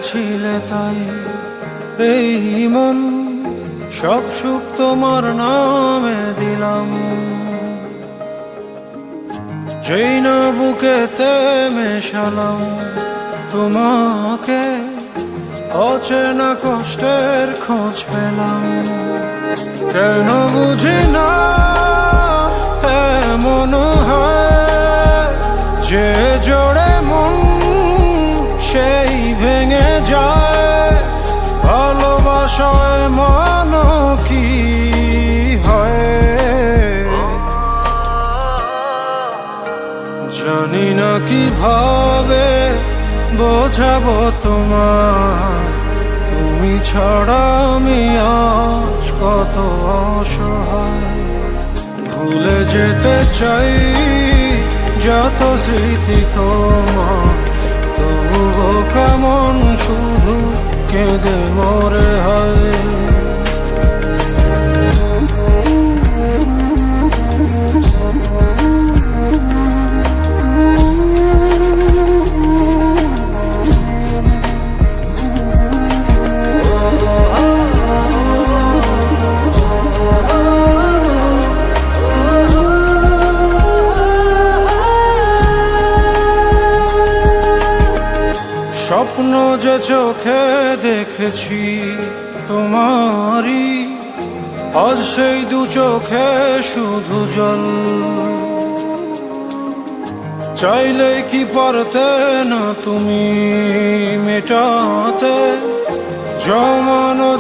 বলেছিলে তাই এই মন সব সুখ তোমার নামে দিলাম। যেই না বুকেতে মেশালাম তোমাকে, অচেনা কষ্টের খোঁজ পেলাম। কেন বুঝি না এমন হয় যে জোড়ে মন সেই ভেঙে যায়। ভালোবাসায় মান কি হয় জানি না, কিভাবে বোঝাবো তোমার, তুমি ছাড়া আমি আজ কত অসহায়। ভুলে যেতে চাই যত স্মৃতি তোমার, তবুও কেমন শুধু কেঁদে মরে হয়। স্বপ্ন যে চোখে দেখেছি তোমারই, আজ সেই দু চোখে শুধু জল। চাইলে কি পারতে না তুমি মেটাতে জমানো